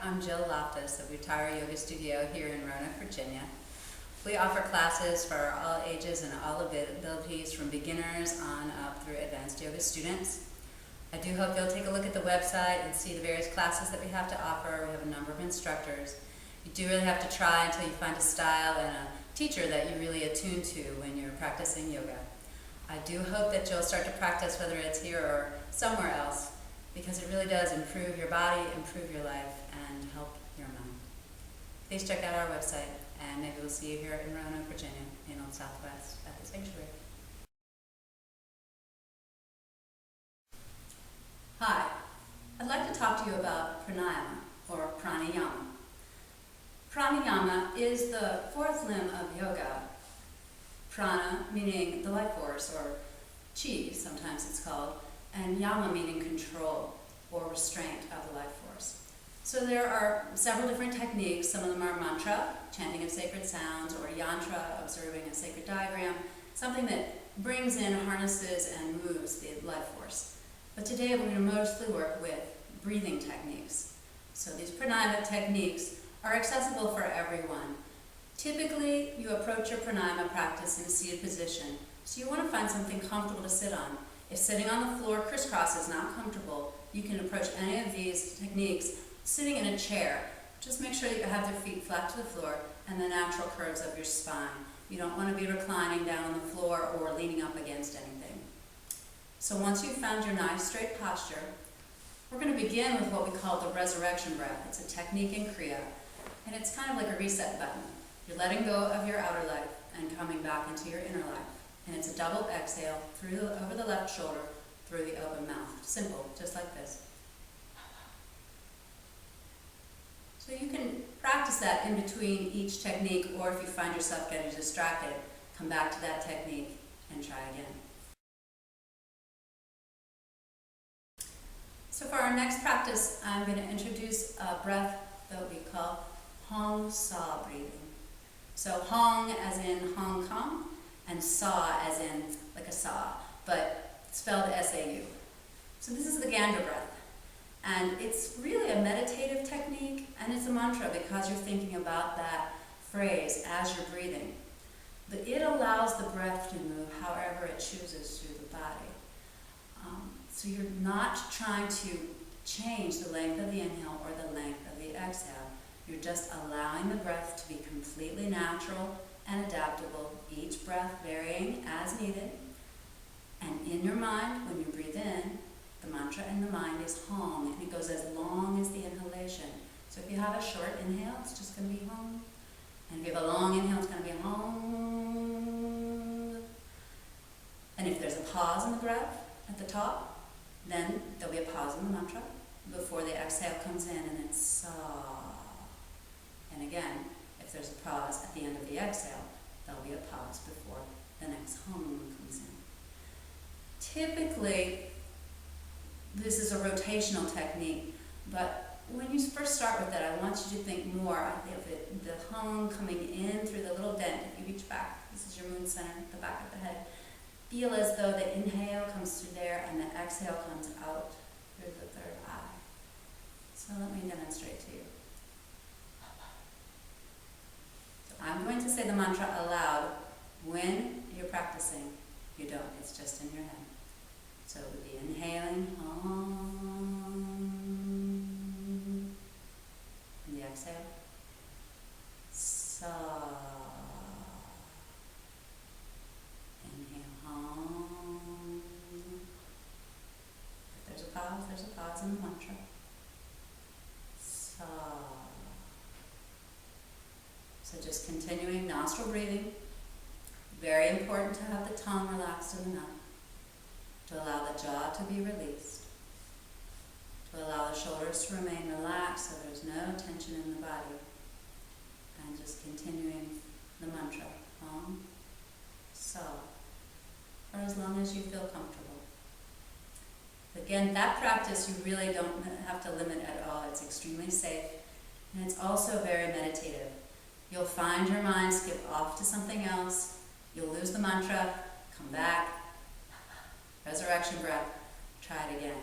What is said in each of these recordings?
I'm Jill Loftus of Retire Yoga Studio here in Roanoke, Virginia. We offer classes for all ages and all abilities, from beginners on up through advanced yoga students. I do hope you'll take a look at the website and see the various classes that we have to offer. We have a number of instructors. You do really have to try until you find a style and a teacher that you really attune to when you're practicing yoga. I do hope that you'll start to practice, whether it's here or somewhere else, because it really does improve your body, improve your life, and help your mind. Please check out our website, and maybe we'll see you here in Roanoke, Virginia, in Old Southwest at the Sanctuary. Hi, I'd like to talk to you about pranayama, or pranayama. Pranayama is the fourth limb of yoga. Prana meaning the life force, or chi sometimes it's called, and yama meaning control or restraint of the life force. So there are several different techniques. Some of them are mantra, chanting of sacred sounds, or yantra, observing a sacred diagram, something that brings in, harnesses, and moves the life force. But today we're going to mostly work with breathing techniques. So these pranayama techniques are accessible for everyone. Typically, you approach your pranayama practice in a seated position, so you want to find something comfortable to sit on. If sitting on the floor crisscross is not comfortable, you can approach any of these techniques sitting in a chair. Just make sure that you have your feet flat to the floor and the natural curves of your spine. You don't want to be reclining down on the floor or leaning up against anything. So once you've found your nice straight posture, we're going to begin with what we call the resurrection breath. It's a technique in Kriya, and it's kind of like a reset button. You're letting go of your outer life and coming back into your inner life. And it's a double exhale over the left shoulder, through the open mouth. Simple, just like this. So you can practice that in between each technique, or if you find yourself getting distracted, come back to that technique and try again. So for our next practice, I'm going to introduce a breath that we call hongsau breathing. So hong as in Hong Kong, and saw as in like a saw, but spelled S-A-U. So this is the Gandra breath. And it's really a meditative technique, and it's a mantra because you're thinking about that phrase as you're breathing. But it allows the breath to move however it chooses through the body. So you're not trying to change the length of the inhale or the length of the exhale. You're just allowing the breath to be completely natural and adaptable, each breath varying as needed. And in your mind, when you breathe in, the mantra in the mind is hong, and it goes as long as the inhalation. So if you have a short inhale, it's just going to be hong. And if you have a long inhale, it's going to be hong. And if there's a pause in the breath at the top, then there'll be a pause in the mantra before the exhale comes in, and it's sa. And again, if there's a pause at the end of the exhale, there'll be a pause before the next hum comes in. Typically, this is a rotational technique, but when you first start with it, I want you to think more of it, the hum coming in through the little dent. If you reach back, this is your moon center, the back of the head. Feel as though the inhale comes through there and the exhale comes out through the third eye. So let me demonstrate to you. I'm going to say the mantra aloud. When you're practicing, you don't. It's just in your head. So it would be inhaling, hum, and the exhale, sa. Inhale, hum. If there's a pause in the mantra. Sa. So just continuing nostril breathing. Very important to have the tongue relaxed in the mouth, to allow the jaw to be released, to allow the shoulders to remain relaxed so there's no tension in the body, and just continuing the mantra, hum, sa, for as long as you feel comfortable. Again, that practice you really don't have to limit at all. It's extremely safe, and it's also very meditative. You'll find your mind skip off to something else. You'll lose the mantra, come back, resurrection breath, try it again.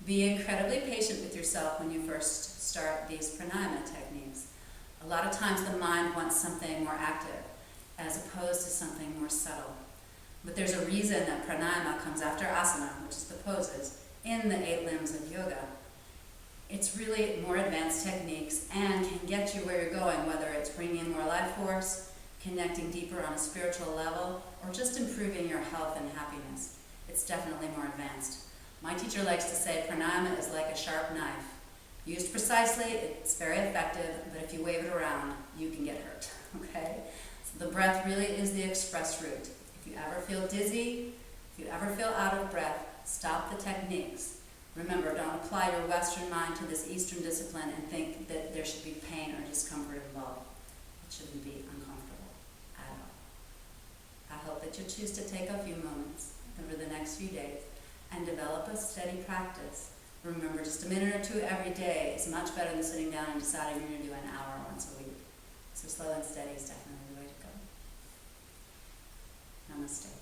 Be incredibly patient with yourself when you first start these pranayama techniques. A lot of times the mind wants something more active as opposed to something more subtle. But there's a reason that pranayama comes after asana, which is the poses, in the 8 limbs of yoga. It's really more advanced techniques and can get you where you're going, whether it's bringing in more life force, connecting deeper on a spiritual level, or just improving your health and happiness. It's definitely more advanced. My teacher likes to say pranayama is like a sharp knife. Used precisely, it's very effective, but if you wave it around, you can get hurt, okay? So the breath really is the express route. If you ever feel dizzy, if you ever feel out of breath, stop the techniques. Remember, don't apply your Western mind to this Eastern discipline and think that there should be pain or discomfort involved. It shouldn't be uncomfortable at all. I hope that you'll choose to take a few moments over the next few days and develop a steady practice. Remember, just a minute or two every day is much better than sitting down and deciding you're going to do an hour once a week. So slow and steady is definitely the way to go. Namaste.